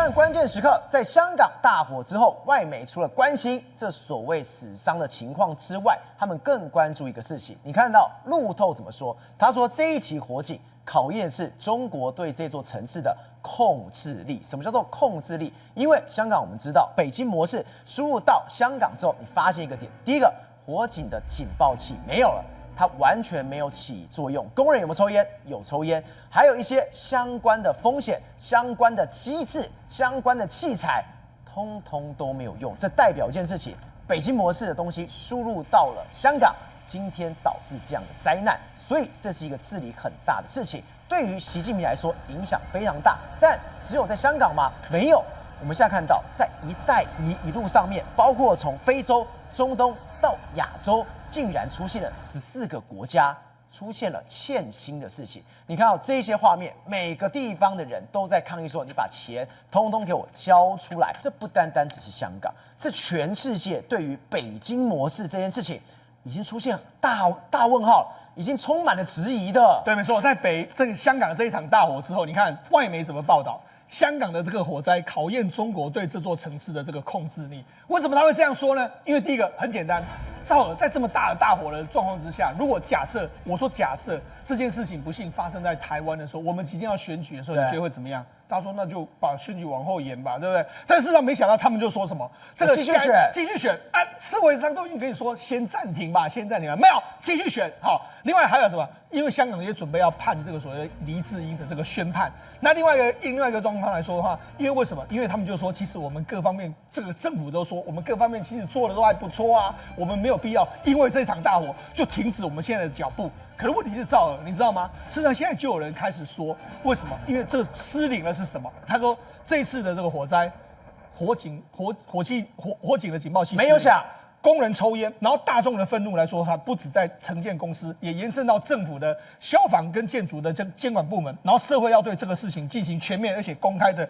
战关键时刻，在香港大火之后，外媒除了关心这所谓死伤的情况之外，他们更关注一个事情。你看到路透怎么说？他说这一起火警考验是中国对这座城市的控制力。什么叫做控制力？因为香港我们知道，北京模式输入到香港之后，你发现一个点，第一个，火警的警报器没有了。它完全没有起作用，工人有没有抽烟？有抽烟，还有一些相关的风险、相关的机制、相关的器材，通通都没有用。这代表一件事情：北京模式的东西输入到了香港，今天导致这样的灾难，所以这是一个治理很大的事情。对于习近平来说，影响非常大。但只有在香港吗？没有。我们现在看到，在“一带一路”上面，包括从非洲、中东到亚洲，竟然出现了14个国家出现了欠薪的事情。你看到这些画面，每个地方的人都在抗议说：“你把钱通通给我交出来！”这不单单只是香港，这全世界对于北京模式这件事情，已经出现大问号，已经充满了质疑的。对，没错，在这个香港这一场大火之后，你看外媒怎么报道？香港的这个火灾考验中国对这座城市的这个控制力。为什么他会这样说呢？因为第一个很简单，赵尔在这么大的大火的状况之下，如果假设这件事情不幸发生在台湾的时候，我们即将要选举的时候，你觉得会怎么样？他说那就把选举往后延吧，对不对？但事实上没想到他们就说什么这个继续选啊，社会上都已经跟你说先暂停吧，没有继续选。好，另外还有什么？因为香港也准备要判这个所谓的黎智英的这个宣判。那另外一个状况来说的话，因为为什么？因为他们就说，其实我们各方面这个政府都说，我们各方面其实做的都还不错啊，我们没有必要因为这场大火就停止我们现在的脚步。可是问题是赵尔，你知道吗？事实上现在就有人开始说，为什么？因为这失灵了是什么？他说这次的这个火灾，火警的警报器没有响。工人抽烟，然后大众的愤怒来说，它不止在承建公司，也延伸到政府的消防跟建筑的监管部门，然后社会要对这个事情进行全面而且公开的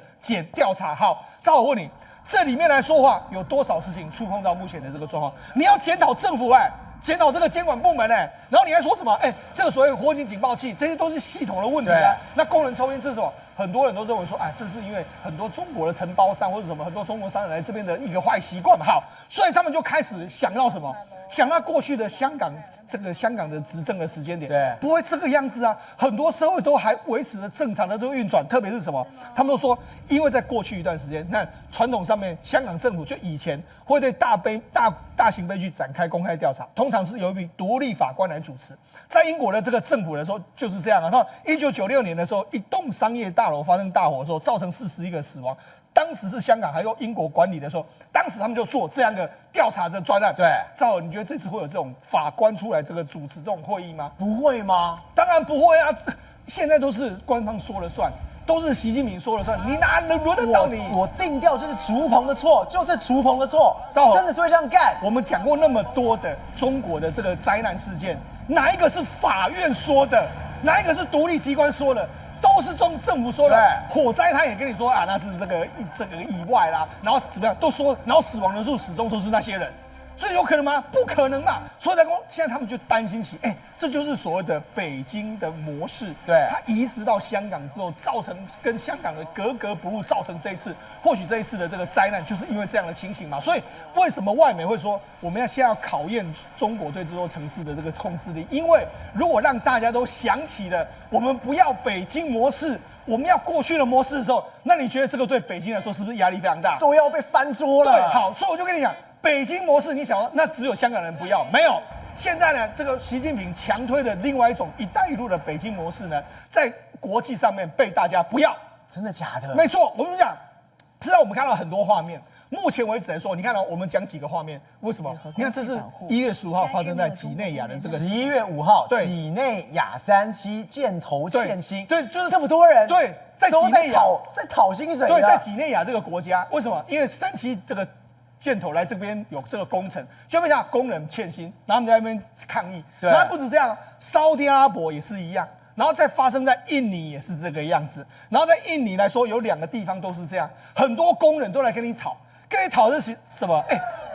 调查。好，赵我问你，这里面来说话有多少事情触碰到目前的这个状况？你要检讨政府检讨这个监管部门然后你还说什么？这个所谓火警警报器，这些都是系统的问题啊。那工人抽烟这是什么？很多人都认为说，这是因为很多中国的承包商或者什么很多中国商人来这边的一个坏习惯嘛。好，所以他们就开始想到什么？想到过去的香港的执政的时间点，对，不会这个样子啊。很多社会都还维持着正常的这个运转，特别是什么？他们都说，因为在过去一段时间，那传统上面，香港政府就以前会对大型悲剧展开公开调查，通常是由一名独立法官来主持。在英国的这个政府的时候就是这样啊。1996年的时候，一栋商业大楼发生大火的时候，造成41个死亡。当时是香港还由英国管理的时候，当时他们就做这样的调查的专案。对，赵尔，你觉得这次会有这种法官出来这个主持这种会议吗？不会吗？当然不会啊！现在都是官方说了算，都是习近平说了算，你哪能轮得到你？我定调就是竹棚的错，就是竹棚的错，真的是会这样干。我们讲过那么多的中国的这个灾难事件，哪一个是法院说的？哪一个是独立机关说的？都是政府说的。火灾他也跟你说那是这个意外啦，然后怎么样都说，然后死亡人数始终都是那些人。所以有可能吗？不可能嘛！所以现在他们就担心起，这就是所谓的北京的模式。对，它移植到香港之后，造成跟香港的格格不入，造成或许这一次的这个灾难，就是因为这样的情形嘛。所以为什么外媒会说我们现在要考验中国对这座城市的这个控制力？因为如果让大家都想起了我们不要北京模式，我们要过去的模式的时候，那你觉得这个对北京来说是不是压力非常大？都要被翻桌了。对，好，所以我就跟你讲。北京模式，你想那只有香港人不要？没有，现在呢，这个习近平强推的另外一种“一带一路”的北京模式呢，在国际上面被大家不要。真的假的？没错，我跟你讲，实际上我们看到很多画面。目前为止来说，你看到我们讲几个画面，为什么？你看这是1月15号发生在几内亚的这个11月5号，对，几内亚山西箭头欠薪，对，就是这么多人，对，在几内亚在讨薪水，对，在几内亚这个国家，为什么？因为山西这个箭头来这边有这个工程，就被讲工人欠薪，然后他们在那边抗议。然后不止这样，沙特阿拉伯也是一样，然后再发生在印尼也是这个样子。然后在印尼来说，有2个地方都是这样，很多工人都来跟你讨的是什么？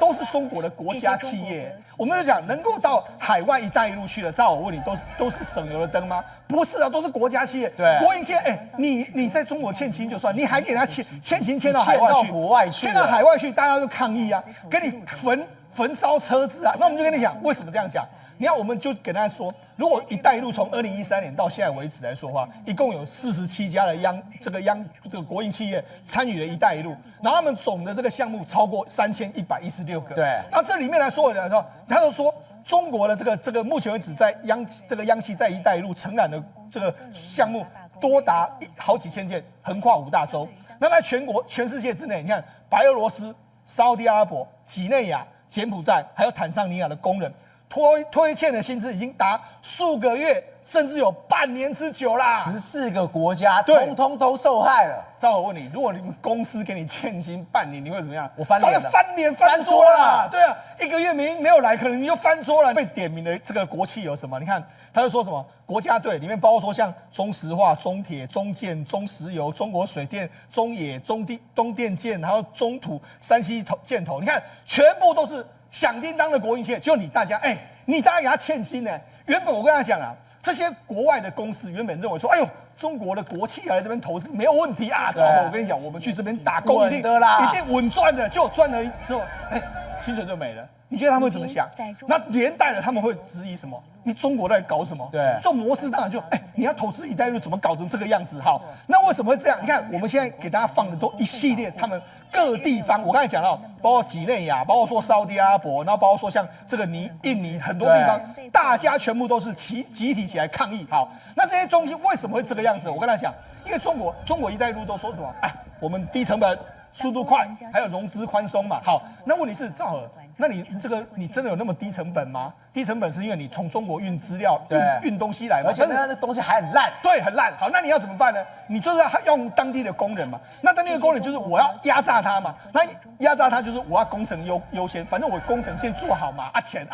都是中国的国家企业。我们就讲能够到海外“一带一路”去的，照我问你，都是省油的灯吗？不是啊，都是国家企业。对，国营企业，你在中国欠薪就算，你还给他欠薪迁到海外去，国外去，迁到海外去，大家就抗议啊，跟你焚烧车子啊。那我们就跟你讲，为什么这样讲？你看，我们就给大家说，如果“一带一路”从2013年到现在为止来说的话，一共有47家的这个国营企业参与了“一带一路”，然后他们总的这个项目超过3116个。对，然后这里面来说，他就说中国的这个目前为止在央企在“一带一路”承揽的这个项目多达好几千件，横跨5大洲。那在全世界之内，你看白俄罗斯、沙特阿拉伯、几内亚、柬埔寨还有坦桑尼亚的工人。拖欠的薪资已经达数个月，甚至有半年之久啦。14个国家通通都受害了。赵我问你，如果你们公司给你欠薪半年，你会怎么样？我翻脸了，翻桌了。对啊，1个月没有来，可能你就翻桌了。被点名的这个国企有什么？你看，他就说什么国家队里面包括说像中石化、中铁、中建、中石油、中国水电、中冶、东电建，还有中土、山西建投，你看全部都是响叮当的国营企业，就你大家你大家给他欠薪呢？原本我跟他讲啊，这些国外的公司原本认为说，哎呦，中国的国企来这边投资没有问题啊。我跟你讲，我们去这边打工一定稳赚的，就赚了之后，薪水就没了。你觉得他们会怎么想？那连带的他们会质疑什么？你中国在搞什么？对，这种模式当然就你要投资“一带一路”怎么搞成这个样子？好，那为什么会这样？你看我们现在给大家放的都一系列，他们各地方，我刚才讲到，包括几内亚，包括说沙特阿拉伯，然后包括说像这个印尼很多地方，大家全部都是集体起来抗议。好，那这些东西为什么会这个样子？我跟他讲，因为中国“一带一路”都说什么？我们低成本、速度快，还有融资宽松嘛。好，那问题是赵尔。那你真的有那么低成本吗？低成本是因为你从中国运资料、运东西来嘛，而且那东西还很烂，对，很烂。好，那你要怎么办呢？你就是要用当地的工人嘛。那当地的工人就是我要压榨他嘛。那压榨他就是我要工程优先，反正我工程先做好嘛，钱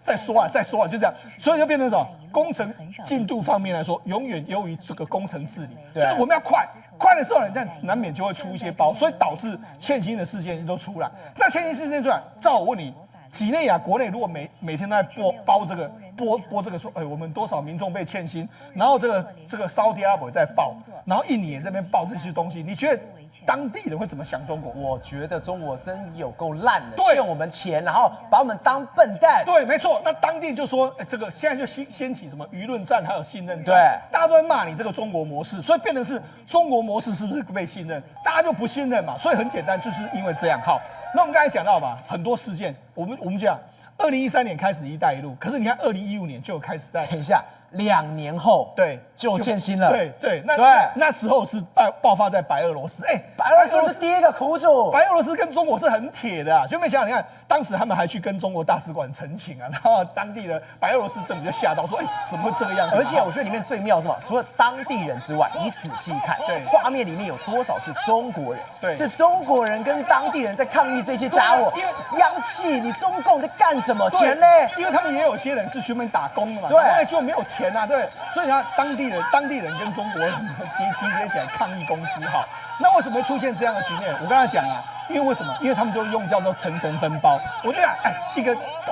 再说啊，就这样。所以就变成什么？工程进度方面来说，永远优于这个工程治理。就是我们要快的时候，你难免就会出一些包，所以导致欠薪的事件都出来。那欠薪事件出来，我问你，几内亚国内如果每天都在播这个说，我们多少民众被欠薪，然后这个沙特阿拉伯在报，然后印尼也在那边报这些东西，你觉得当地人会怎么想中国？我觉得中国真有够烂的，对，欠我们钱，然后把我们当笨蛋。对，没错。那当地就说，这个现在就掀起什么舆论战，还有信任战，对，大家都在骂你这个中国模式，所以变成是中国模式是不是被信任？大家就不信任嘛。所以很简单，就是因为这样。好，那我们刚才讲到嘛，很多事件，我们讲2013年开始“一带一路”，可是你看2015年就有开始在。等一下，2年后就欠薪了。对，那时候是爆发在白俄罗斯。白俄罗斯是第一个苦主。白俄罗斯跟中国是很铁的啊，就没想到你看，当时他们还去跟中国大使馆陈情啊，然后当地的白俄罗斯政府就吓到说，怎么会这个样子？而且我觉得里面最妙是什么？除了当地人之外，你仔细看，画面里面有多少是中国人？对，是中国人跟当地人在抗议这些家伙。因为央企，你中共在干什么？钱嘞？因为他们也有些人是去那边打工的嘛，对，就没有钱啊，对，所以你看当地人跟中国人集结起来抗议公司。好，那为什么会出现这样的局面？我跟他讲啊，因为为什么？因为他们就用叫做层层分包。我就讲，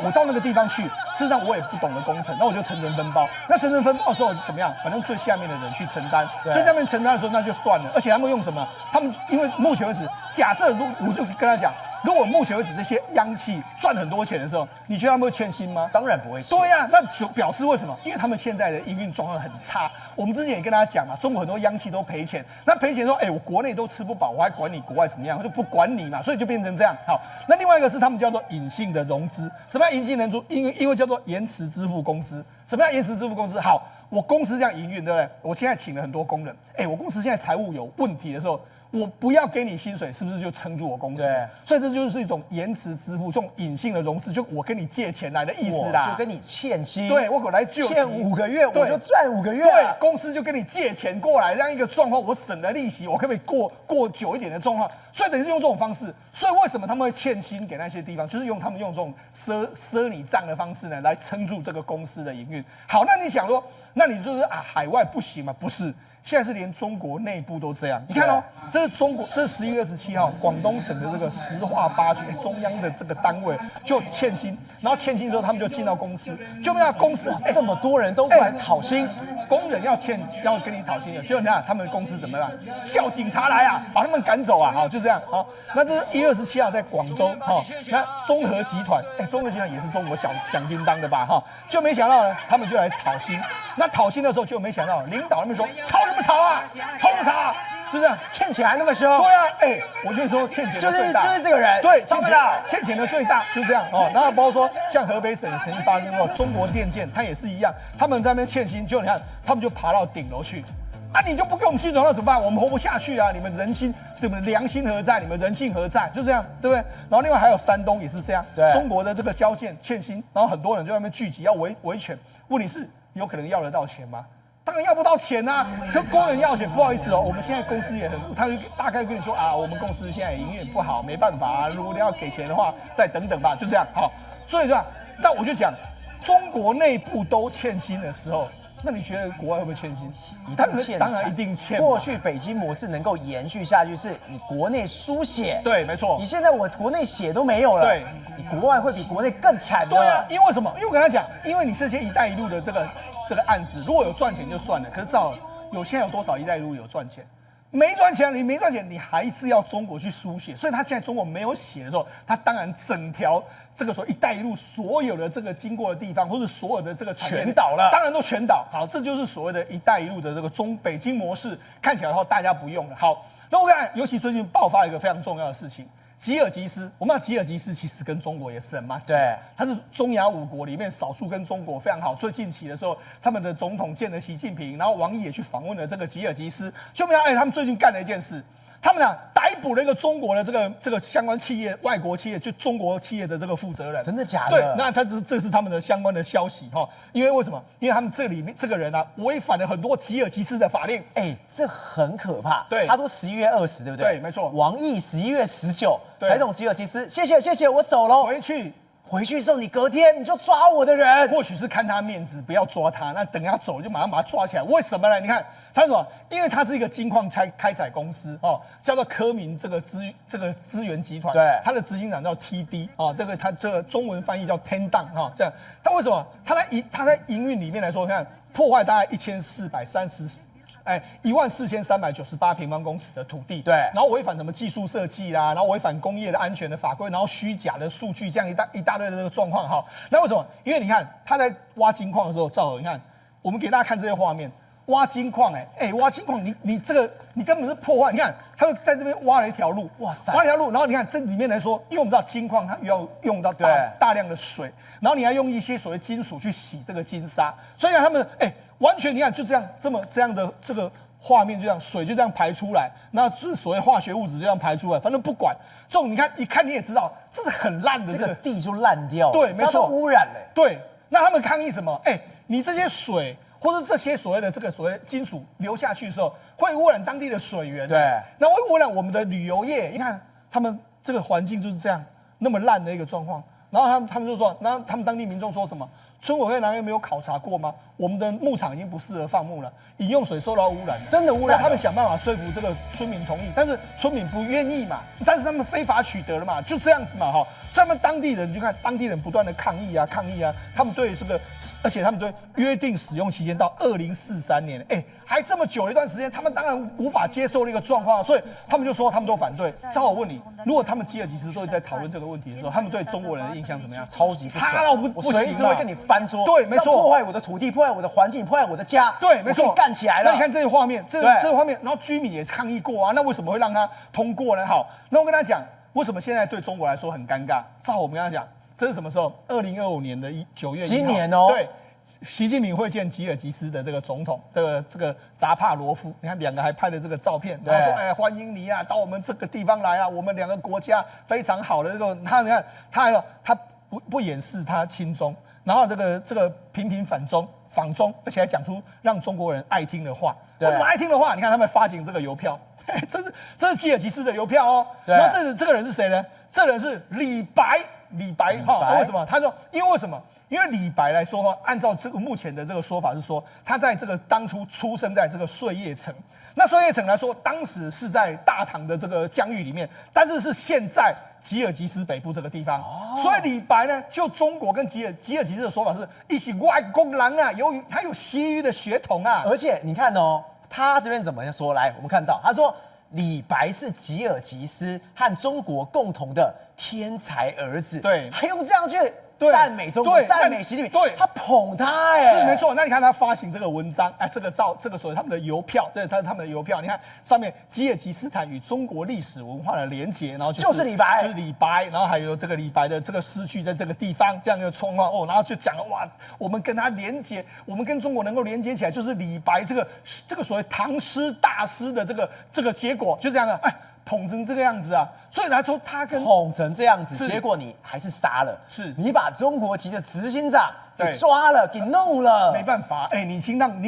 我到那个地方去，事实上我也不懂得工程，那我就层层分包。那层层分包的时候怎么样？反正最下面的人去承担，最下面承担的时候那就算了。而且他们用什么？他们因为目前为止，假设我就跟他讲。如果目前为止这些央企赚很多钱的时候，你觉得他们会欠薪吗？当然不会欠。对呀，那就表示为什么？因为他们现在的营运状况很差。我们之前也跟大家讲嘛，中国很多央企都赔钱。那赔钱说，我国内都吃不饱，我还管你国外怎么样？我就不管你嘛，所以就变成这样。好，那另外一个是他们叫做隐性的融资。什么叫隐性融资？因为叫做延迟支付工资。什么叫延迟支付工资？好，我公司这样营运，对不对？我现在请了很多工人，我公司现在财务有问题的时候。我不要给你薪水，是不是就撑住我公司？对，所以这就是一种延迟支付，这种隐性的融资，就我跟你借钱来的意思啦。就跟你欠薪，对我来救欠5个月，我就赚5个月。对，公司就跟你借钱过来，这样一个状况，我省了利息，我可不可以过久一点的状况？所以等于是用这种方式。所以为什么他们会欠薪给那些地方？就是他们用这种赊你账的方式呢，来撑住这个公司的营运。好，那你想说，那你就是海外不行吗？不是。现在是连中国内部都这样。你看哦，这是中国，这是11月27号，广东省的这个石化八局中央的这个单位就欠薪，然后欠薪之后他们就进到公司，就那公司这么多人都过来讨薪，工人要跟你讨薪的，结果你看他们公司怎么样？叫警察来啊，把他们赶走啊，好就这样。好，那这是1月27号在广州，那中核集团，中核集团也是中国响叮当的吧，就没想到呢，他们就来讨薪。那讨薪的时候就没想到，领导他们说吵什么吵啊，吵什么吵啊，就这样欠钱还那么凶。对啊，我就说欠钱的最大就是这个人，对，欠钱的最大就这样哦。然后包括说像河北省曾经发生过中国电建，它也是一样，他们在那边欠薪，就你看他们就爬到顶楼去。啊！你就不给我们薪水，那怎么办？我们活不下去啊！你们良心何在？你们人性何在？就这样，对不对？然后另外还有山东也是这样，中国的这个交建欠薪，然后很多人就在那边聚集要维权。问题是有可能要得到钱吗？当然要不到钱啊！就工人要钱，不好意思哦，我们现在公司也很，他就大概跟你说啊，我们公司现在营运不好，没办法啊，如果你要给钱的话，再等等吧，就这样。好，所以这样，那我就讲，中国内部都欠薪的时候。那你觉得国外会不会欠薪？当然一定欠。过去北京模式能够延续下去，是你国内输血。对，没错。你现在我国内血都没有了，对，你国外会比国内更惨的。对啊，因为什么？因为我跟他讲，因为你这些“一带一路”的这个案子，如果有赚钱就算了，可是现在有多少“一带一路”有赚钱？没赚钱，你还是要中国去输血。所以他现在中国没有血的时候，他当然整条这个说“一带一路”所有的这个经过的地方，或者所有的这个全倒了，当然都全倒。好，这就是所谓的“一带一路”的这个北京模式，看起来的话大家不用了。好，那我看，尤其最近爆发一个非常重要的事情。吉尔吉斯，我们知道吉尔吉斯其实跟中国也是很麻吉，对，它是中亚5国里面少数跟中国非常好。最近期的时候，他们的总统见了习近平，然后王毅也去访问了这个吉尔吉斯，就没想到他们最近干了一件事，他们逮捕了一个中国的这个相关企业、外国企业，就中国企业的这个负责人。真的假的？对，那这是他们的相关的消息哈。因为什么？因为他们这个人违反了很多吉尔吉斯的法令。这很可怕。对，他说11月20，对不对？对，没错。王毅11月19才从吉尔吉斯，谢谢，我走了。回去之后，你隔天你就抓我的人，或许是看他面子，不要抓他。那等他走就马上把他抓起来。为什么呢？你看他说什么？因为他是一个金矿开采公司叫做科明这个资源集团。对，他的执行长叫 TD 他这个中文翻译叫天荡这样。他为什么？他在营运里面来说，看破坏大概14398平方公尺的土地，对，然后违反什么技术设计啦，然后违反工业的安全的法规，然后虚假的数据，这样一大堆的这个状况那为什么？因为你看他在挖金矿的时候，赵和，你看我们给大家看这些画面，挖金矿挖金矿，你根本是破坏。你看他就在这边挖了一条路，哇塞，挖了一条路，然后你看这里面来说，因为我们知道金矿它要用到大量的水，然后你要用一些所谓金属去洗这个金沙，所以他们完全你看就这样的这个画面，就这样水就这样排出来，那是所谓化学物质就这样排出来，反正不管这种，你看一看你也知道，这是很烂的，这个地就烂掉了，对，没错，污染了。对，那他们抗议什么？你这些水或者这些所谓的这个所谓金属流下去的时候，会污染当地的水源，对，那会污染我们的旅游业。你看他们这个环境就是这样那么烂的一个状况。然后他们就说，然后他们当地民众说什么？村委会难道没有考察过吗？我们的牧场已经不适合放牧了，饮用水受到污染，真的污染。他们想办法说服这个村民同意，但是村民不愿意嘛，但是他们非法取得了嘛，就这样子嘛所以他们当地人就看当地人不断的抗议啊，他们对这个，而且他们对约定使用期间到2043年，还这么久一段时间，他们当然无法接受的一个状况，所以他们就说他们都反对。正好我问你，如果他们吉尔吉斯都在讨论这个问题的时候，他们对中国人的印象怎么样？超级差到不行，随时会跟你翻桌。对，没错，破坏我的土地，破坏我的环境，破坏我的家。对，没错，干起来了。那你看这些画面，这个画面，然后居民也抗议过啊，那为什么会让他通过呢？好，那我跟他讲，为什么现在对中国来说很尴尬？照我们跟他讲，这是什么时候？2025年的9月1号，今年哦。对，习近平会见吉尔吉斯的这个总统，这个扎帕罗夫，你看两个还拍了这个照片，然后说欢迎你啊，到我们这个地方来啊，我们两个国家非常好的这个，你看他不掩饰他亲中，然后这个频频仿中，而且还讲出让中国人爱听的话。为什么爱听的话？你看他们发行这个邮票，这是吉尔吉斯的邮票哦。然后这个人是谁呢？这人是李白为什么？他说，因为为什么？因因为李白来说的话，按照这个目前的这个说法是说，他在这个当初出生在这个碎叶城。那碎叶城来说，当时是在大唐的这个疆域里面，但是是现在吉尔吉斯北部这个地方。所以李白呢，就中国跟吉尔吉斯的说法是一起外国人啊，他有西域的血统啊。而且你看哦，他这边怎么说？来，我们看到他说李白是吉尔吉斯和中国共同的天才儿子，对，还用这样去赞美中国，赞美习近平，对，他捧他哎，是没错。那你看他发行这个文章，哎，这个所谓他们的邮票，对，他们的邮票，你看上面吉尔吉斯坦与中国历史文化的连结，然后就是李白，就是李白，然后还有这个李白的这个失去在这个地方这样一个状况哦，然后就讲了哇，我们跟他连结，我们跟中国能够连接起来，就是李白这个所谓唐诗大师的这个结果，就这样的，哎。捧成这个样子啊，所以来说他跟捧成这样子，结果你还是杀了，是你把中国籍的执行长给抓了，给弄了，没办法，哎，你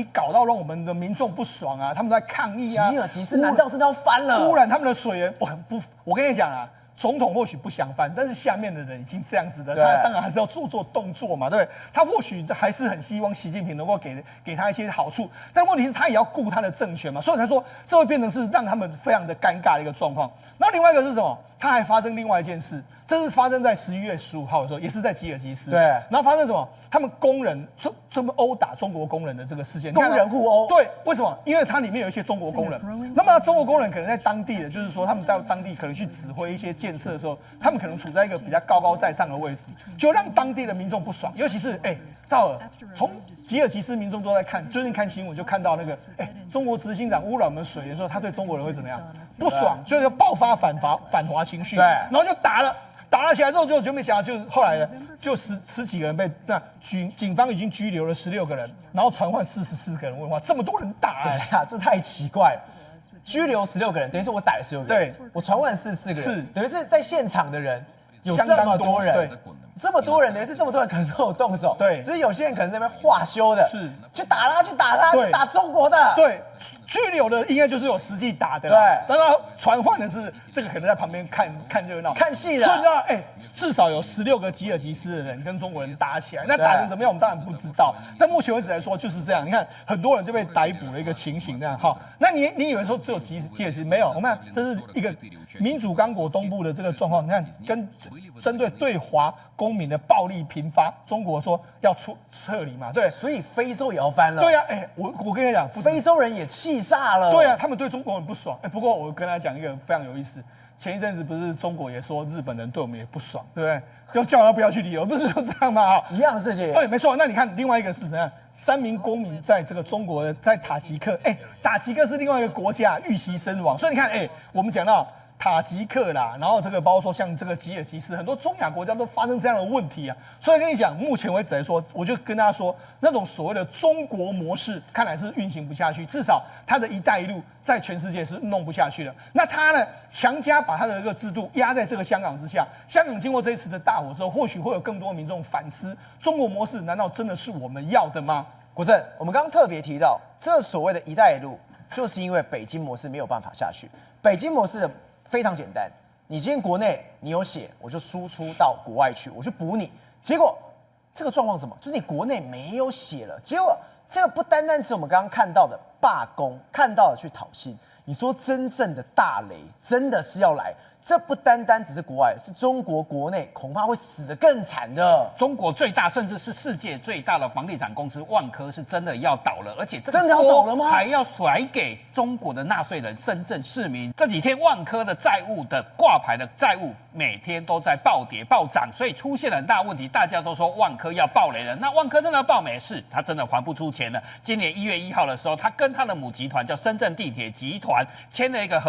搞到让我们的民众不爽啊，他们在抗议啊，吉尔吉斯难道真的要翻了？污染他们的水源，我跟你讲啊。总统或许不想翻，但是下面的人已经这样子的，他当然还是要做动作嘛，对不对？他或许还是很希望习近平能够给他一些好处，但问题是，他也要顾他的政权嘛，所以才说这会变成是让他们非常的尴尬的一个状况。然后另外一个是什么？他还发生另外一件事，这是发生在11月15号的时候，也是在吉尔吉斯。对，然后发生什么？他们工人这么殴打中国工人的这个事件，工人互殴。对，为什么？因为它里面有一些中国工人。那么中国工人可能在当地的，就是说他们到当地可能去指挥一些建设的时候，他们可能处在一个比较高在上的位置，就让当地的民众不爽。尤其是赵尔，从吉尔吉斯民众都在看，最近看新闻就看到那个中国执行长污染我们水源的时候，他对中国人会怎么样？不爽，就是要爆发反华情绪，对，然后就打了起来之后就没想到，就后来呢，就十几个人被警方已经拘留了16个人，然后传唤44个人问话，这么多人打，等一下，这太奇怪了。拘留16个人，等于是我逮了16个人，对，我传唤44个人，是等于是在现场的人有这么多人，对。这么多人，等于是这么多人可能都有动手，对，只是有些人可能在那边化修的，是去打他，去打中国的，对，拘留的应该就是有实际打的，对，但他传唤的是这个可能在旁边看热闹、看戏的，所以你知道，至少有16个吉尔吉斯的人跟中国人打起来，那打成怎么样，我们当然不知道，但目前为止来说就是这样。你看，很多人就被逮捕的一个情形，这样哈。那你以为说只有吉尔吉斯没有？我们看这是一个民主刚果东部的这个状况，你看针对对华公民的暴力频发，中国说要撤离嘛，对，所以非洲也要翻了。对呀，我跟你讲，非洲人也气炸了。对啊，他们对中国很不爽。不过我跟他讲一个非常有意思，前一阵子不是中国也说日本人对我们也不爽，对不对？要叫他不要去旅游，不是就这样吗？一样的事情。对，没错。那你看另外一个是怎样？3名公民在这个中国的在塔吉克，塔吉克是另外一个国家遇袭身亡，所以你看，我们讲到。塔吉克啦，然后这个包括说像这个吉尔吉斯，很多中亚国家都发生这样的问题啊。所以跟你讲，目前为止来说，我就跟大家说，那种所谓的中国模式，看来是运行不下去，至少它的一带一路在全世界是弄不下去的。那他呢，强加把他的这个制度压在这个香港之下，香港经过这一次的大火之后，或许会有更多民众反思，中国模式难道真的是我们要的吗？国正，我们刚刚特别提到，这所谓的一带一路，就是因为北京模式没有办法下去，北京模式的。非常简单，你今天国内你有血，我就输出到国外去，我去补你。结果这个状况是什么？就是你国内没有血了。结果这个不单单是我们刚刚看到的罢工，看到的去讨薪。你说真正的大雷真的是要来，这不单单只是国外，是中国国内恐怕会死得更惨的。中国最大甚至是世界最大的房地产公司万科是真的要倒了，而且这个真的要倒了吗？还要甩给中国的纳税人、深圳市民。这几天万科的债务的挂牌的债务每天都在暴跌暴涨，所以出现了很大问题。大家都说万科要爆雷了，那万科真的要爆没事，他真的还不出钱了。今年1月1号的时候，他跟他的母集团叫深圳地铁集团签了一个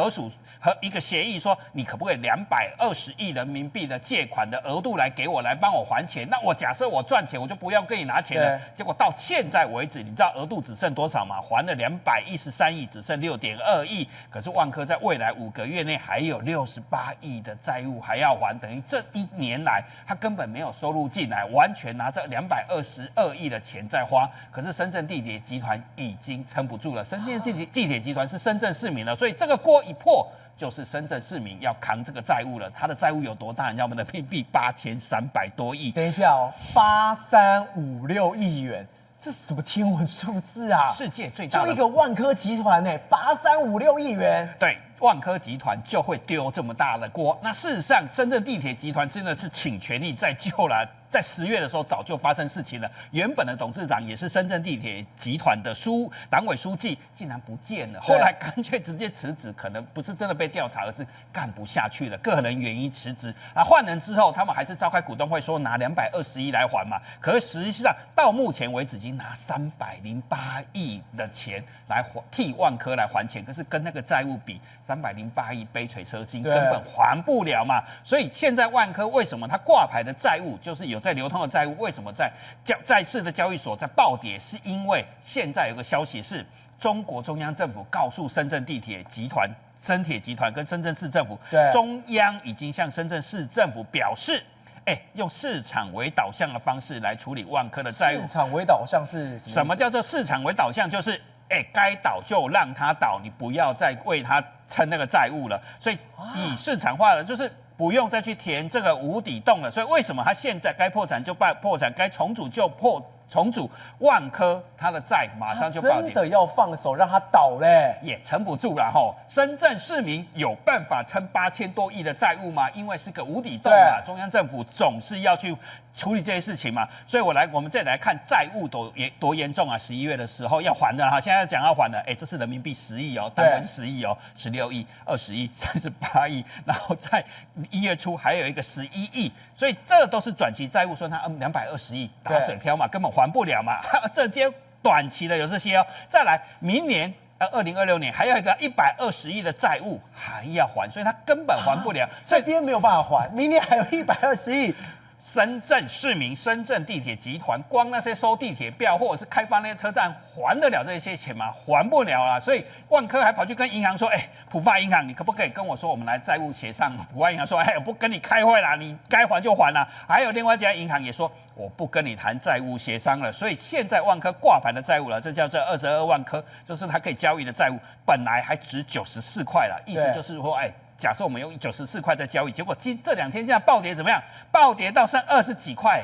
一个协议，说你可不可以220亿人民币的借款的额度来给我，来帮我还钱？那我假设我赚钱，我就不要跟你拿钱了。结果到现在为止，你知道额度只剩多少吗？还了213亿，只剩6.2亿。可是万科在未来5个月内还有68亿的债务还要还，等于这1年来他根本没有收入进来，完全拿这222亿的钱在花。可是深圳地铁集团已经撑不住了，深圳地铁集团是深圳市民了，所以这个锅一破。就是深圳市民要扛这个债务了。他的债务有多大？你知道吗？人民币8300多亿。等一下哦，8356亿元。这什么天文数字啊！世界最大的就一个万科集团呢，8356亿元。对，万科集团就会丢这么大的锅。那事实上，深圳地铁集团真的是倾全力在救了。在10月的时候，早就发生事情了。原本的董事长也是深圳地铁集团的党委书记，竟然不见了。后来干脆直接辞职，可能不是真的被调查，而是干不下去了，个人原因辞职。啊，换人之后，他们还是召开股东会，说拿220亿来还嘛。可是实际上到目前为止，已经拿308亿的钱来替万科来还钱，可是跟那个债务比，308亿杯水车薪，根本还不了嘛。所以现在万科为什么它挂牌的债务就是有在流通的债务，为什么在市的交易所在暴跌？是因为现在有个消息是，中国中央政府告诉深圳地铁集团、深铁集团跟深圳市政府，中央已经向深圳市政府表示，用市场为导向的方式来处理万科的债务。市场为导向是什么叫做市场为导向？就是该倒就让它倒，你不要再为它撑那个债务了。所以以市场化了，就是不用再去填这个无底洞了。所以为什么它现在该破产就破产，该重组就重组？万科它的债马上就暴跌，真的要放手让它倒嘞，也撑不住了吼。深圳市民有办法撑8000多亿的债务吗？因为是个无底洞嘛，中央政府总是要去处理这些事情嘛。所以我们再来看债务多严重啊！11月的时候要还的哈，现在讲要还的，这是人民币10亿哦，单位是10亿哦，16亿、20亿、38亿，然后在1月初还有一个11亿，所以这都是短期债务，说它220亿打水漂嘛，根本还不了嘛。这些短期的有这些哦，再来明年2026年还有一个120亿的债务还要还，所以它根本还不了。这边没有办法还，明年还有120亿。深圳市民、深圳地铁集团，光那些收地铁票或者是开发那些车站，还得了这些钱吗？还不了啦。所以万科还跑去跟银行说：“浦发银行，你可不可以跟我说，我们来债务协商？”浦发银行说：“我不跟你开会啦，你该还就还啦。”还有另外一家银行也说：“我不跟你谈债务协商了。”所以现在万科挂牌的债务了，这叫做22万颗，就是它可以交易的债务，本来还值94块了，意思就是说，假设我们用94块在交易，结果这2天现在暴跌怎么样？暴跌到剩20几块，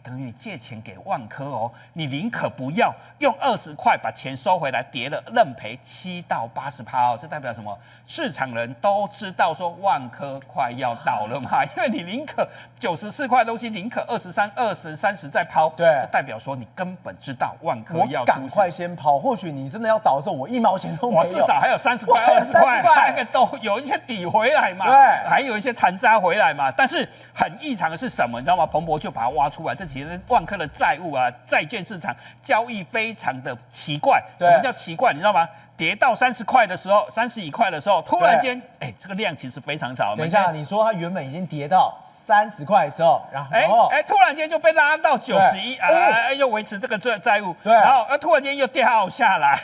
等于你借钱给万科哦，你宁可不要用20块把钱收回来，跌了认赔7到80%哦，这代表什么？市场人都知道说万科快要倒了嘛，因为你宁可94块的东西，宁可20、30再抛，对，这代表说你根本知道万科要我赶快先抛，或许你真的要倒的时候，我1毛钱都没有，我至少还有30块、20块，那个都有一些底回来嘛，对，还有一些残渣回来嘛。但是很异常的是什么？你知道吗？彭博就把它挖出来，这其实万科的债务啊，债券市场交易非常的奇怪。什么叫奇怪？你知道吗？跌到30块的时候，31块的时候，突然间，这个量其实非常少。等一下，你说它原本已经跌到30块的时候，然后突然间就被拉到91，又维持这个债务，对，然后突然间又掉下来，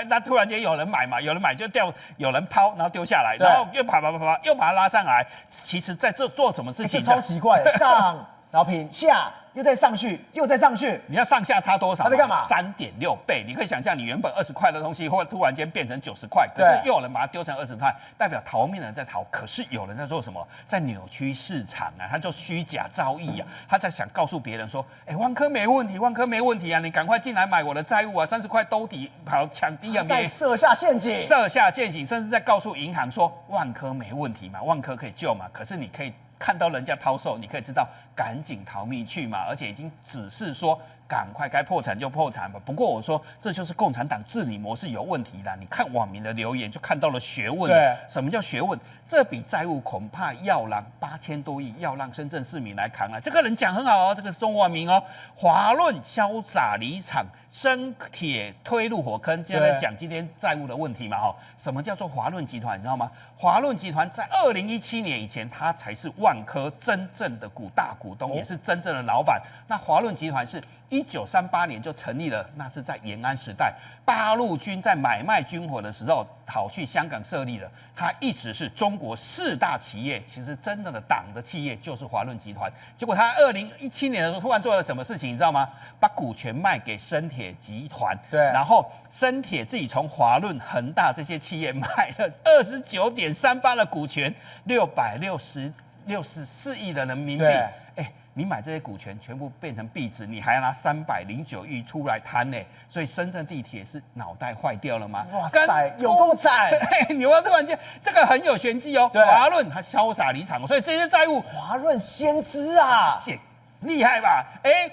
那突然间有人买嘛，有人买就掉，有人抛，然后丢下来，然后又爬，又把它拉上来。其实在这做什么事情？超奇怪，上然后平下。又再上去，又再上去，你要上下差多少？他在干嘛？3.6倍。你可以想象，你原本20块的东西，或者突然间变成90块，可是又有人把它丢成20块，代表逃命的人在逃。可是有人在做什么？在扭曲市场啊，他就虚假造诣啊，他在想告诉别人说，万科没问题，万科没问题啊，你赶快进来买我的债务啊，30块兜底，好抢低啊，在设下陷阱，甚至在告诉银行说，万科没问题嘛，万科可以救嘛，可是你可以看到人家抛售，你可以知道赶紧逃命去嘛，而且已经指示说赶快该破产就破产吧。不过我说这就是共产党治理模式有问题啦。你看网民的留言就看到了学问。对，什么叫学问？这笔债务恐怕要让8000多亿，要让深圳市民来扛啊。这个人讲很好哦，这个是中华民哦。华润潇洒离场，深铁推入火坑。现在在讲今天债务的问题嘛，什么叫做华润集团？你知道吗？华润集团在2017年以前，它才是万科真正的大股东，也是真正的老板。那华润集团是1938年就成立了，那是在延安时代，八路军在买卖军火的时候跑去香港设立了。它一直是中国4大企业，其实真正的党的企业就是华润集团。结果他2017年的时候突然做了什么事情，你知道吗？把股权卖给深铁集团，对，然后深铁自己从华润、恒大这些企业买了29.38%的股权，664亿的人民币。你买这些股权全部变成币值，你还要拿309亿出来摊呢，所以深圳地铁是脑袋坏掉了吗？哇塞，有够惨！你要突然间这个很有玄机哦。华润他潇洒离场，所以这些债务，华润先知啊，厉害吧？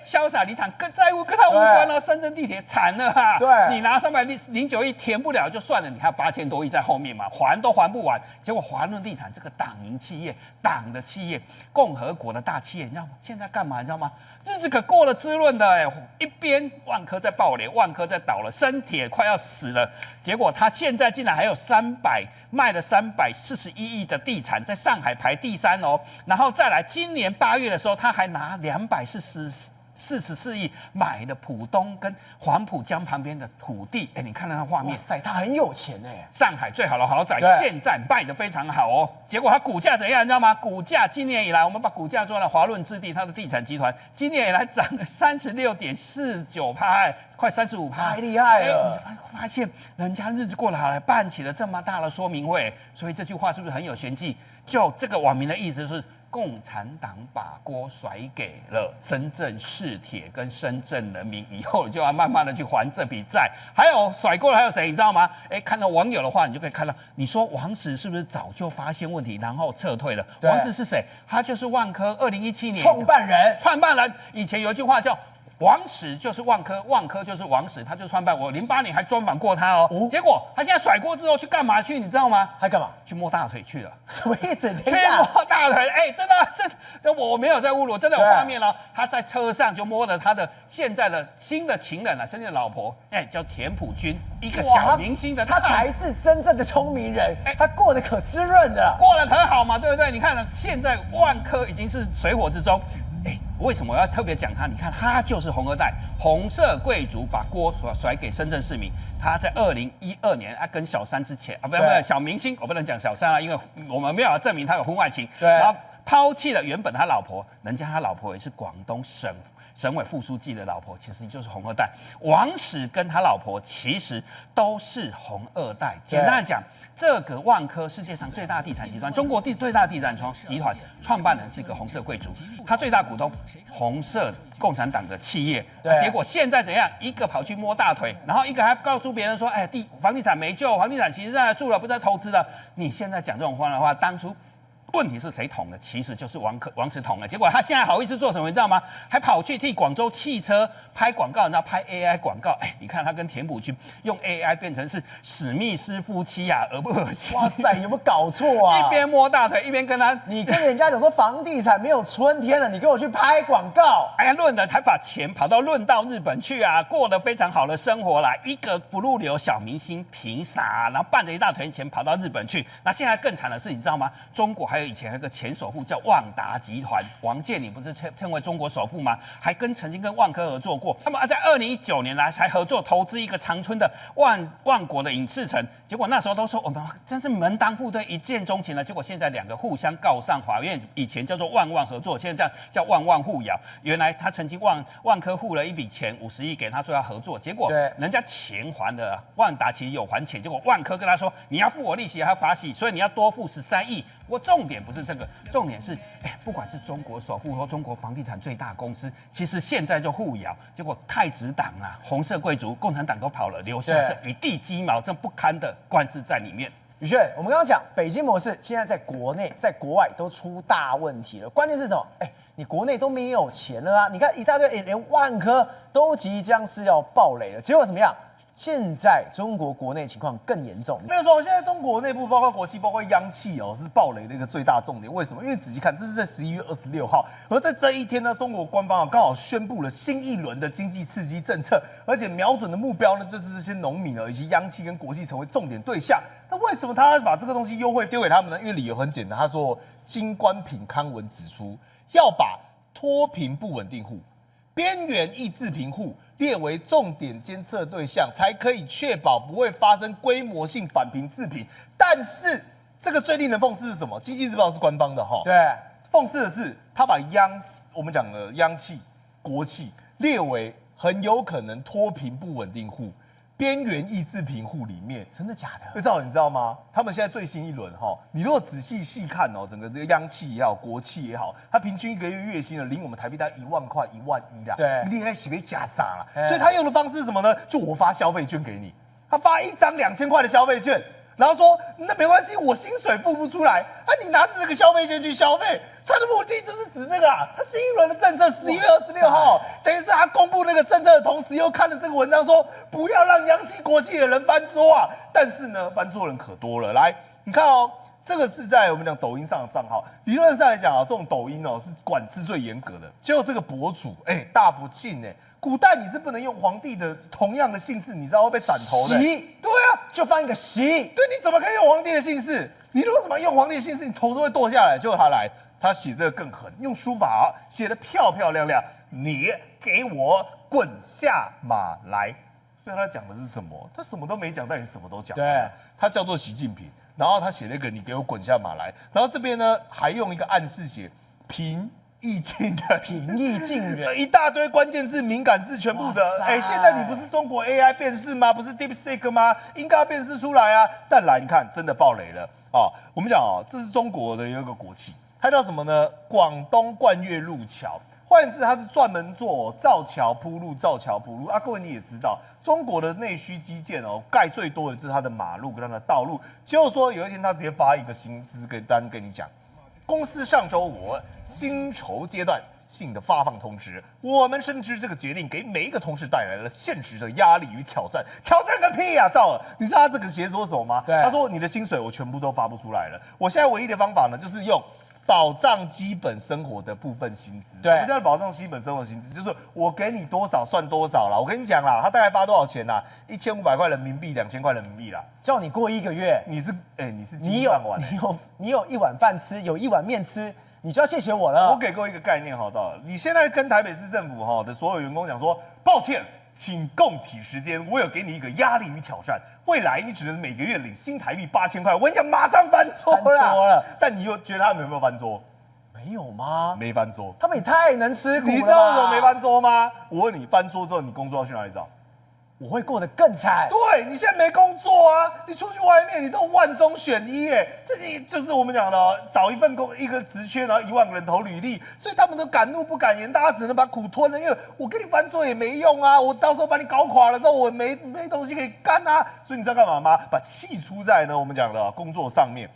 潇洒离场，跟债务跟他无关哦。深圳地铁惨了哈，对，你拿309亿填不了就算了，你还有8000多亿在后面嘛，还都还不完。结果华润地产这个党营企业、党的企业、共和国的大企业，你知道吗？现在干嘛？你知道吗？日子可过了滋润的一边万科在爆雷，万科在倒了，深铁快要死了。结果他现在竟然还有卖了341亿的地产，在上海排第3哦。然后再来，今年8月的时候，他还拿244亿买了浦东跟黄浦江旁边的土地。你看那画面，哇塞，他很有钱上海最好的豪宅现在卖得非常好哦。结果它股价怎样，你知道吗？股价今年以来，我们把股价做了华润置地，它的地产集团今年以来涨了36.49%，快35%，太厉害了！你发现人家日子过得好，还办起了这么大的说明会，所以这句话是不是很有玄机？就这个网民的意思是，共产党把锅甩给了深圳市铁跟深圳人民，以后就要慢慢的去还这笔债。还有甩锅的还有谁，你知道吗？看到网友的话，你就可以看到，你说王石是不是早就发现问题，然后撤退了？王石是谁？他就是万科2017年创办人。以前有一句话叫王石就是万科，万科就是王石，他就创办。我08年还专访过他哦。结果他现在甩锅之后去干嘛去？你知道吗？他干嘛？去摸大腿去了。什么意思？去摸大腿？真的我没有在侮辱，真的有画面哦。他在车上就摸了他的现在的新的情人新的老婆，叫田朴珺，一个小明星的。他才是真正的聪明人，他过得可滋润的，过得可好嘛，对不对？你看现在万科已经是水火之中。为什么我要特别讲他？你看，他就是红二代，红色贵族把锅甩给深圳市民。他在2012年跟小三之前不小明星，我不能讲小三因为我们没有证明他有婚外情。然后抛弃了原本他老婆，他老婆也是广东省委副书记的老婆，其实就是红二代。王石跟他老婆其实都是红二代。简单的讲，这个万科世界上最大地产集团，中国最大地产集团创办人是一个红色贵族，他最大股东红色共产党的企业。结果现在怎样？一个跑去摸大腿，然后一个还告诉别人说，房地产没救，房地产其实在住了，不是在投资了。你现在讲这种话的话，当初问题是谁捅的？其实就是王石捅的。结果他现在好意思做什么？你知道吗？还跑去替广州汽车拍广告，你知道拍 AI 广告？你看他跟田朴珺用 AI 变成是史密斯夫妻啊，恶不恶心？哇塞，有没有搞错啊？一边摸大腿，一边跟他，你跟人家讲说房地产没有春天了，你给我去拍广告？论的才把钱跑到日本去啊，过得非常好的生活啦。一个不入流小明星，凭啥？然后办着一大堆钱跑到日本去。那现在更惨的是，你知道吗？中国以前还有个前首富叫万达集团，王健林不是称为中国首富吗？还曾经跟万科合作过。他们在2019年来才合作投资一个长春的万国的影视城。结果那时候都说我们真是门当户对，一见钟情了。结果现在两个互相告上法院，以前叫做万合作，现在叫万互咬。原来他曾经万科付了一笔钱50亿给他说要合作，结果人家钱还了，万达其实有还钱，结果万科跟他说你要付我利息还要罚息，所以你要多付13亿。不过重点不是这个，重点是，不管是中国首富或中国房地产最大公司，其实现在就互咬，结果太子党啊、红色贵族、共产党都跑了，留下这一地鸡毛，这不堪的官司在里面。宇轩，我们刚刚讲北京模式，现在在国内、在国外都出大问题了。关键是什么？你国内都没有钱了啊！你看一大堆，连万科都即将是要爆雷了，结果怎么样？现在中国国内情况更严重，没有错。现在中国内部包括国企、包括央企是爆雷的一个最大重点。为什么？因为仔细看，这是在11月26号，而在这一天呢，中国官方刚好宣布了新一轮的经济刺激政策，而且瞄准的目标呢，就是这些农民以及央企跟国企成为重点对象。那为什么他把这个东西优惠丢给他们呢？因为理由很简单，他说，金关品康文指出要把脱贫不稳定户边缘易制贫户列为重点监测对象，才可以确保不会发生规模性返贫自贫。但是这个最令人讽刺是什么？经济日报是官方的哈，对，讽刺的是他把我们讲的央企、国企列为很有可能脱贫不稳定户。边缘易制贫户里面，真的假的？你知道吗？他们现在最新一轮哈，你如果仔细细看哦，整个这个央企也好，国企也好，它平均一个月月薪领我们台币大概1万块、1.1万啦。对，你还洗被假傻了。所以他用的方式是什么呢？就我发消费券给你，他发1张2000块的消费券，然后说那没关系，我薪水付不出来，啊，你拿着这个消费券去消费，他的目的就是指这个啊。他新一轮的政策11月26号，等于是他公布那个政策的同时，又看了这个文章说不要让央企国企的人翻桌啊。但是呢，翻桌人可多了。来，你看哦，这个是在我们讲抖音上的账号，理论上来讲啊，这种抖音哦是管制最严格的。结果这个博主，大不敬古代你是不能用皇帝的同样的姓氏，你知道会被斩头的。习，对啊，就放一个习。对，你怎么可以用皇帝的姓氏？你如果怎么用皇帝的姓氏，你头都会剁下来。结果他来，他写这个更狠，用书法写得漂漂亮亮，你给我滚下马来。所以他讲的是什么？他什么都没讲，但你什么都讲。对，他叫做习近平，然后他写了一个你给我滚下马来，然后这边呢还用一个暗示写平易近人，平易近人，一大堆关键字、敏感字全部的。现在你不是中国 AI 辨识吗？不是 DeepSeek 吗？应该要辨识出来啊。但来你看，真的爆雷了哦。我们讲哦，这是中国的有一个国企，它叫什么呢？广东冠岳路桥。换言之，它是专门做造桥铺路、造桥铺路啊。各位你也知道，中国的内需基建哦，盖最多的就是它的马路跟它的道路。结果说有一天他直接发一个薪资单跟你讲。公司上周五薪酬阶段性的发放通知，我们深知这个决定给每一个同事带来了现实的压力与挑战。挑战个屁呀、赵尔！你知道他这个写说什么吗？对，他说你的薪水我全部都发不出来了。我现在唯一的方法呢，就是用保障基本生活的部分薪资。对，什么叫保障基本生活薪资？就是我给你多少算多少啦。我跟你讲啦，他大概发多少钱啦？1500块人民币，2000块人民币啦。叫你过1个月，你是金饭碗，你有1碗饭吃，有1碗面吃，你就要谢谢我了。我给各位一个概念哈，赵尔，你现在跟台北市政府哈的所有员工讲说，抱歉，请共体时间，我有给你一个压力与挑战，未来你只能每个月领新台币8000块。我跟你讲，马上翻桌了。但你又觉得他们有没有翻桌？没有吗？没翻桌。他们也太能吃苦了吧。你知道为什么没翻桌吗？我问你，翻桌之后你工作要去哪里找？我会过得更惨。对，你现在没工作啊，你出去外面你都万中选一耶，这就是我们讲的找一份一个职缺，然后1万个人投履历，所以他们都敢怒不敢言，大家只能把苦吞了，因为我跟你翻桌也没用啊，我到时候把你搞垮了之后，我没东西可以干啊，所以你知道干嘛吗？把气出在呢我们讲的工作上面。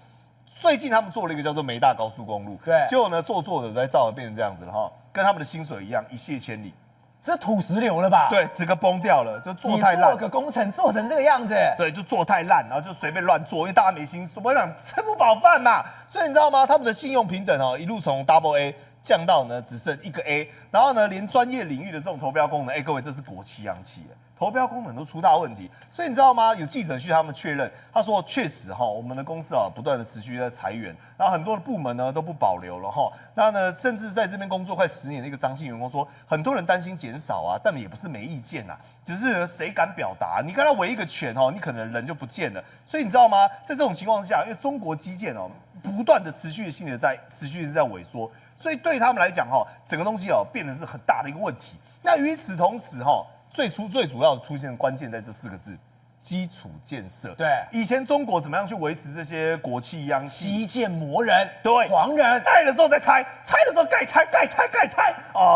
最近他们做了一个叫做梅大高速公路，对，结果呢做的在造的变成这样子了哈，跟他们的薪水一样一泻千里。这土石流了吧？对，整个崩掉了，就做太烂。你做个工程做成这个样子，对，就做太烂，然后就随便乱做，因为大家没薪水，我讲吃不饱饭嘛。所以你知道吗？他们的信用平等哦，一路从 Double A 降到呢只剩1个 A， 然后呢连专业领域的这种投标功能，各位这是国企央企投标功能都出大问题，所以你知道吗？有记者去他们确认，他说确实我们的公司不断的持续在裁员，然后很多的部门呢都不保留了那呢，甚至在这边工作快10年的一个张姓员工说，很多人担心减少啊，但也不是没意见啊，只是谁敢表达？你跟他围一个拳你可能人就不见了。所以你知道吗？在这种情况下，因为中国基建不断的持续性的在萎缩，所以对他们来讲整个东西变得是很大的一个问题。那与此同时最主要的出现的关键在这4个字：基础建设。对，以前中国怎么样去维持这些国企央企？基建魔人，对，狂人，盖了之后再拆，拆的时候盖拆，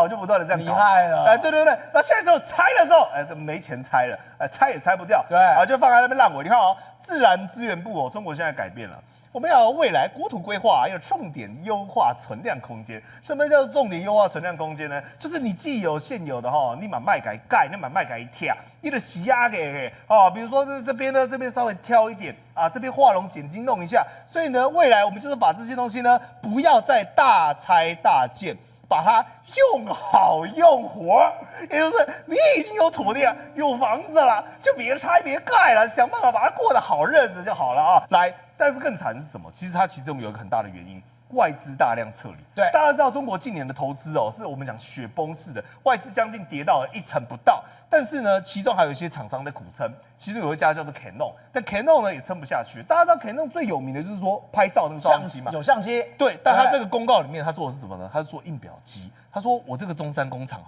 就不断的这样搞。厉害了，对，那现在之后拆的时候，没钱拆了，拆也拆不掉，对，就放在那边烂尾。你看自然资源部中国现在改变了。我们要未来国土规划要重点优化存量空间。什么叫做重点优化存量空间呢？就是你既有现有的你把麦改盖，你把麦改跳，你的洗压给比如说这边呢，这边稍微挑一点啊，这边画龙点睛弄一下。所以呢，未来我们就是把这些东西呢，不要再大拆大建。把它用好用活，也就是你已经有土地了，有房子了，就别拆别盖了，想办法把它过得好日子就好了啊！来，但是更惨是什么？其实它有一个很大的原因，外资大量撤离。对大家知道中国近年的投资是我们讲雪崩式的，外资将近跌到了1成不到。但是呢，其中还有一些厂商在苦撑，其中有一家叫做 Canon， 但 Canon 呢也撑不下去。大家知道 Canon 最有名的就是说拍照那个照相机嘛，有相机。对，但他这个公告里面他做的是什么呢？他是做印表机。他说我这个中山工厂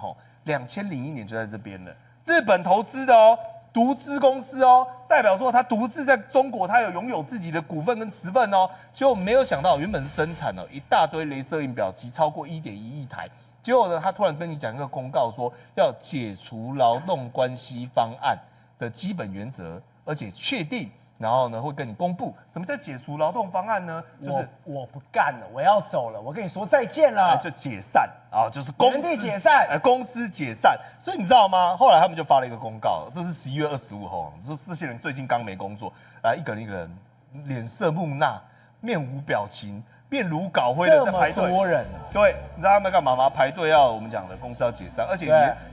2001年就在这边了，日本投资的独资公司代表说他独自在中国，他拥有自己的股份跟持份结果没有想到原本是生产一大堆雷射印表机，超过1.1亿台。结果呢，他突然跟你讲一个公告，说要解除劳动关系方案的基本原则，而且确定，然后呢会跟你公布。什么叫解除劳动方案呢？就是我不干了，我要走了，我跟你说再见了，就解散就是公司原地解散，公司解散。所以你知道吗？后来他们就发了一个公告，这是11月25号，这些人最近刚没工作，一个人脸色木讷，面无表情。面如槁灰的在排队，这么多人对，你知道他们干嘛吗？排队我们讲的公司要解散，而且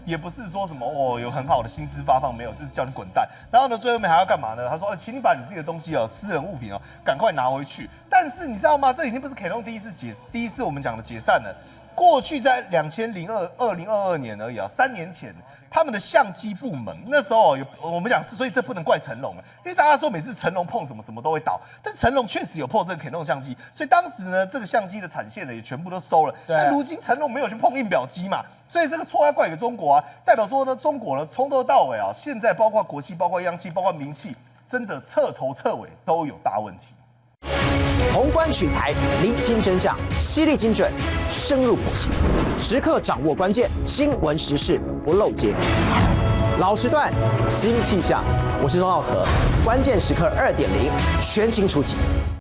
也不是说什么有很好的薪资发放，没有，就是叫你滚蛋。然后呢，最后面还要干嘛呢？他说，请你把你自己的东西私人物品赶快拿回去。但是你知道吗？这已经不是 Canon 第一次我们讲的解散了。过去在2022年而已3年前。他们的相机部门那时候我们讲，所以这不能怪成龙因为大家说每次成龙碰什么都会倒，但是成龙确实有碰这个 Canon 相机，所以当时呢这个相机的产线呢也全部都收了。但如今成龙没有去碰印表机嘛，所以这个错要怪给中国代表说呢中国呢从头到尾现在包括国企、包括央企、包括民企，真的彻头彻尾都有大问题。宏观取材，厘清真相，犀利精准，深入剖析，时刻掌握关键，新闻时事不漏接。老时段，新气象，我是钟浩和，关键时刻2.0，全情出击。